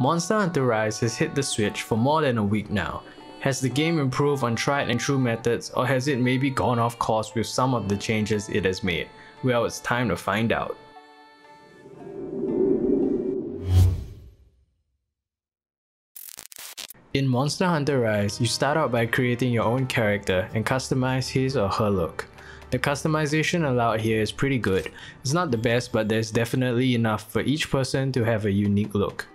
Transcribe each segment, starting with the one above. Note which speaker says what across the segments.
Speaker 1: Monster Hunter Rise has hit the Switch for more than a week now. Has the game improved on tried and true methods, or has it maybe gone off course with some of the changes it has made? Well, it's time to find out. In Monster Hunter Rise, you start out by creating your own character and customize his or her look. The customization allowed here is pretty good. It's not the best, but there's definitely enough for each person to have a unique look.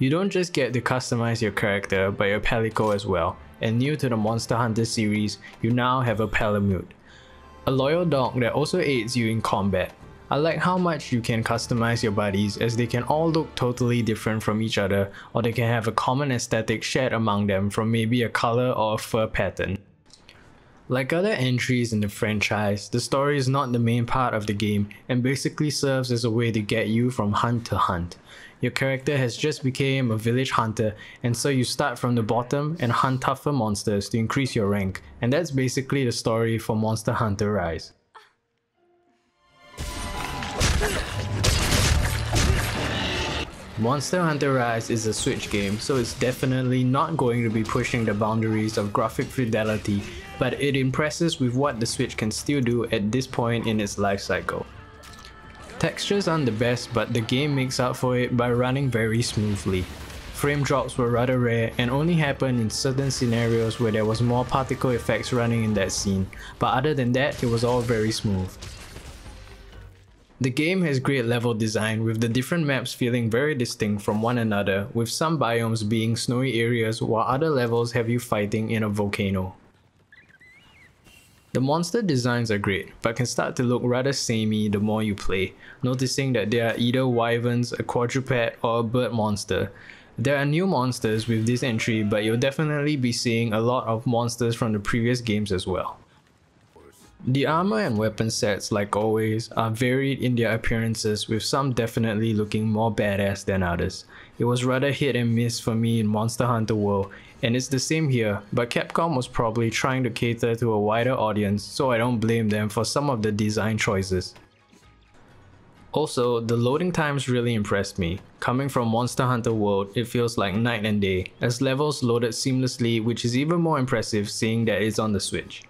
Speaker 1: You don't just get to customize your character but your palico as well, and new to the Monster Hunter series, you now have a palamute, a loyal dog that also aids you in combat. I like how much you can customize your buddies, as they can all look totally different from each other, or they can have a common aesthetic shared among them from maybe a color or a fur pattern. Like other entries in the franchise, the story is not the main part of the game and basically serves as a way to get you from hunt to hunt. Your character has just become a village hunter, and so you start from the bottom and hunt tougher monsters to increase your rank, and that's basically the story for Monster Hunter Rise. Monster Hunter Rise is a Switch game, so it's definitely not going to be pushing the boundaries of graphic fidelity, but it impresses with what the Switch can still do at this point in its life cycle. Textures aren't the best, but the game makes up for it by running very smoothly. Frame drops were rather rare and only happened in certain scenarios where there was more particle effects running in that scene, but other than that, it was all very smooth. The game has great level design, with the different maps feeling very distinct from one another, with some biomes being snowy areas while other levels have you fighting in a volcano. The monster designs are great, but can start to look rather samey the more you play, noticing that they are either wyverns, a quadruped, or a bird monster. There are new monsters with this entry, but you'll definitely be seeing a lot of monsters from the previous games as well. The armor and weapon sets, like always, are varied in their appearances, with some definitely looking more badass than others. It was rather hit and miss for me in Monster Hunter World, and it's the same here, but Capcom was probably trying to cater to a wider audience, so I don't blame them for some of the design choices. Also, the loading times really impressed me. Coming from Monster Hunter World, it feels like night and day, as levels loaded seamlessly, which is even more impressive seeing that it's on the Switch.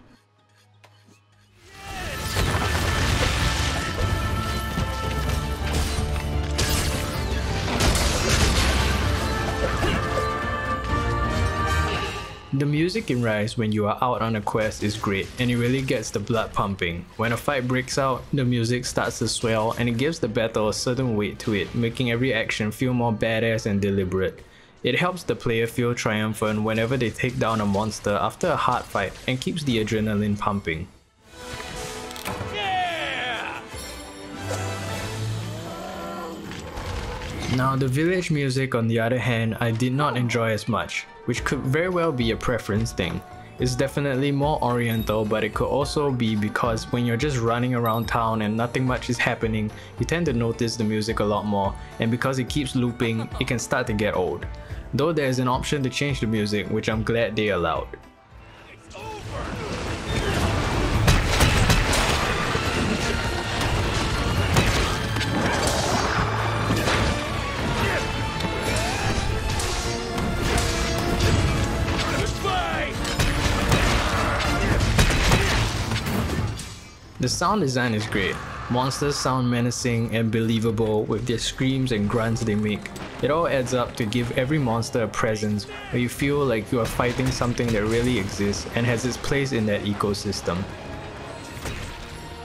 Speaker 1: The music in Rise when you are out on a quest is great, and it really gets the blood pumping. When a fight breaks out, the music starts to swell and it gives the battle a certain weight to it, making every action feel more badass and deliberate. It helps the player feel triumphant whenever they take down a monster after a hard fight and keeps the adrenaline pumping. Now, the village music on the other hand, I did not enjoy as much, which could very well be a preference thing. It's definitely more oriental, but it could also be because when you're just running around town and nothing much is happening, you tend to notice the music a lot more, and because it keeps looping, it can start to get old. Though there is an option to change the music, which I'm glad they allowed. The sound design is great. Monsters sound menacing and believable with their screams and grunts they make. It all adds up to give every monster a presence where you feel like you are fighting something that really exists and has its place in that ecosystem.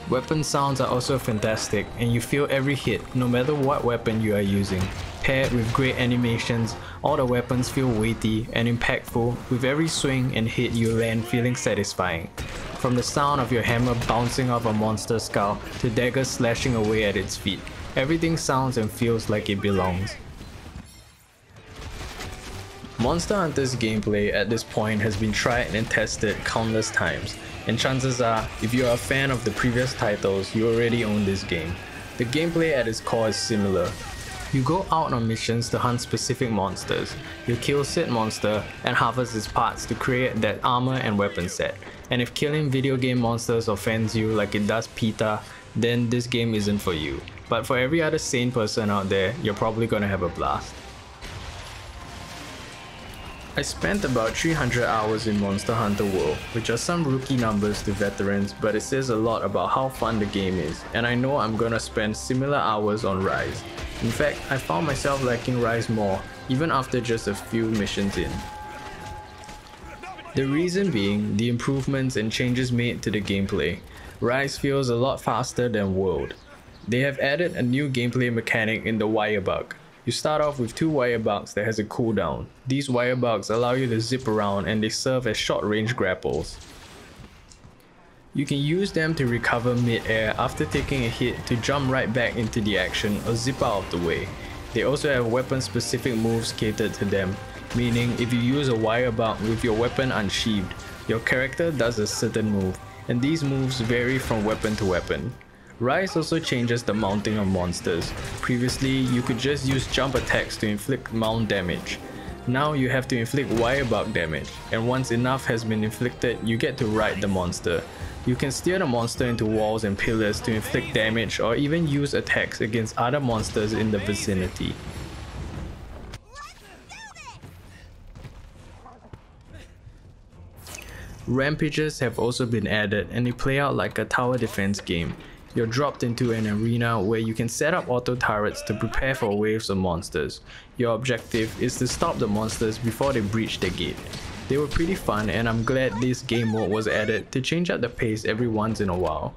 Speaker 1: Weapon sounds are also fantastic, and you feel every hit no matter what weapon you are using. Paired with great animations, all the weapons feel weighty and impactful, with every swing and hit you land feeling satisfying. From the sound of your hammer bouncing off a monster's skull to daggers slashing away at its feet, everything sounds and feels like it belongs. Monster Hunter's gameplay at this point has been tried and tested countless times, and chances are, if you are a fan of the previous titles, you already own this game. The gameplay at its core is similar. You go out on missions to hunt specific monsters. You kill said monster and harvest its parts to create that armor and weapon set. And if killing video game monsters offends you like it does PETA, then this game isn't for you. But for every other sane person out there, you're probably gonna have a blast. I spent about 300 hours in Monster Hunter World, which are some rookie numbers to veterans, but it says a lot about how fun the game is, and I know I'm gonna spend similar hours on Rise. In fact, I found myself liking Rise more, even after just a few missions in. The reason being the improvements and changes made to the gameplay. Rise feels a lot faster than World. They have added a new gameplay mechanic in the wire bug. You start off with 2 wire bugs that has a cooldown. These wire bugs allow you to zip around and they serve as short range grapples. You can use them to recover mid-air after taking a hit to jump right back into the action or zip out of the way. They also have weapon specific moves catered to them, meaning if you use a wire bug with your weapon unsheathed, your character does a certain move, and these moves vary from weapon to weapon. Rise also changes the mounting of monsters. Previously, you could just use jump attacks to inflict mount damage. Now you have to inflict wire bug damage, and once enough has been inflicted, you get to ride the monster. You can steer the monster into walls and pillars to inflict damage or even use attacks against other monsters in the vicinity. Rampages have also been added and they play out like a tower defense game. You're dropped into an arena where you can set up auto turrets to prepare for waves of monsters. Your objective is to stop the monsters before they breach the gate. They were pretty fun and I'm glad this game mode was added to change up the pace every once in a while.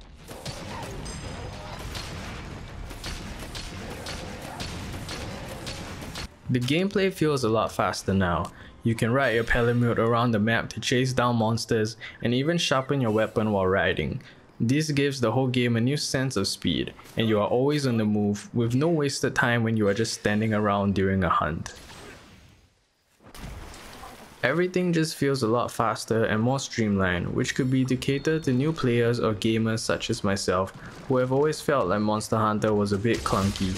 Speaker 1: The gameplay feels a lot faster now. You can ride your palamute around the map to chase down monsters and even sharpen your weapon while riding. This gives the whole game a new sense of speed, and you are always on the move with no wasted time when you are just standing around during a hunt. Everything just feels a lot faster and more streamlined, which could be to cater to new players or gamers such as myself who have always felt like Monster Hunter was a bit clunky.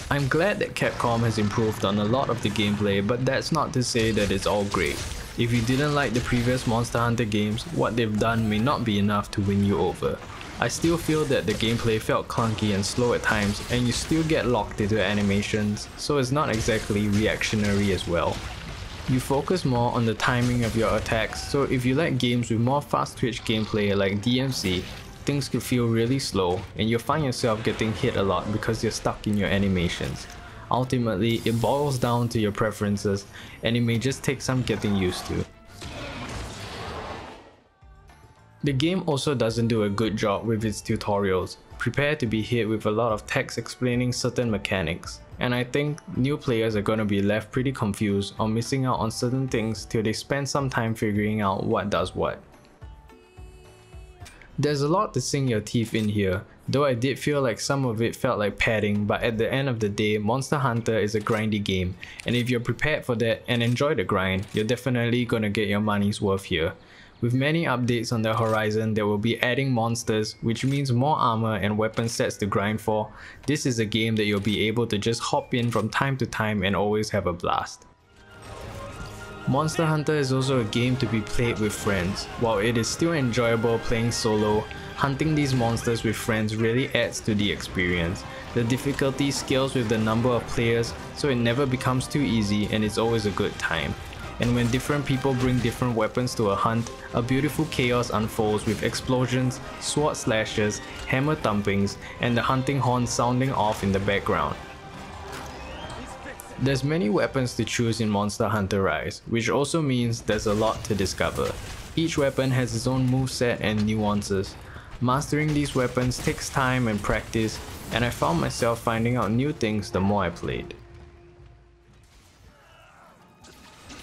Speaker 1: I'm glad that Capcom has improved on a lot of the gameplay, but that's not to say that it's all great. If you didn't like the previous Monster Hunter games, what they've done may not be enough to win you over. I still feel that the gameplay felt clunky and slow at times, and you still get locked into animations, so it's not exactly reactionary as well. You focus more on the timing of your attacks, so if you like games with more fast twitch gameplay like DMC, things could feel really slow and you'll find yourself getting hit a lot because you're stuck in your animations. Ultimately, it boils down to your preferences and it may just take some getting used to. The game also doesn't do a good job with its tutorials. Prepare to be hit with a lot of text explaining certain mechanics, and I think new players are gonna be left pretty confused or missing out on certain things till they spend some time figuring out what does what. There's a lot to sink your teeth in here, though I did feel like some of it felt like padding, but at the end of the day, Monster Hunter is a grindy game, and if you're prepared for that and enjoy the grind, you're definitely gonna get your money's worth here. With many updates on the horizon that will be adding monsters, which means more armor and weapon sets to grind for, this is a game that you'll be able to just hop in from time to time and always have a blast. Monster Hunter is also a game to be played with friends. While it is still enjoyable playing solo, hunting these monsters with friends really adds to the experience. The difficulty scales with the number of players, so it never becomes too easy and it's always a good time. And when different people bring different weapons to a hunt, a beautiful chaos unfolds with explosions, sword slashes, hammer thumpings, and the hunting horn sounding off in the background. There's many weapons to choose in Monster Hunter Rise, which also means there's a lot to discover. Each weapon has its own moveset and nuances. Mastering these weapons takes time and practice, and I found myself finding out new things the more I played.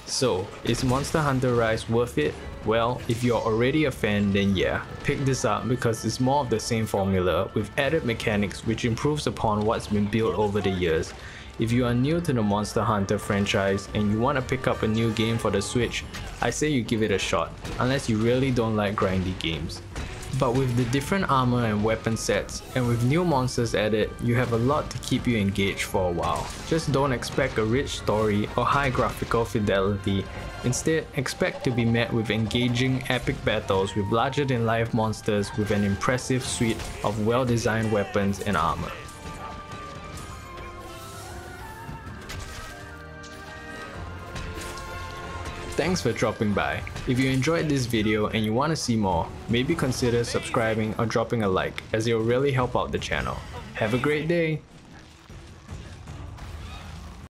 Speaker 1: So, is Monster Hunter Rise worth it? Well, if you're already a fan, then yeah, pick this up because it's more of the same formula with added mechanics which improves upon what's been built over the years. If you are new to the Monster Hunter franchise and you want to pick up a new game for the Switch, I say you give it a shot, unless you really don't like grindy games. But with the different armor and weapon sets, and with new monsters added, you have a lot to keep you engaged for a while. Just don't expect a rich story or high graphical fidelity. Instead, expect to be met with engaging, epic battles with larger-than-life monsters with an impressive suite of well-designed weapons and armor. Thanks for dropping by. If you enjoyed this video and you want to see more, maybe consider subscribing or dropping a like, as it will really help out the channel. Have a great day!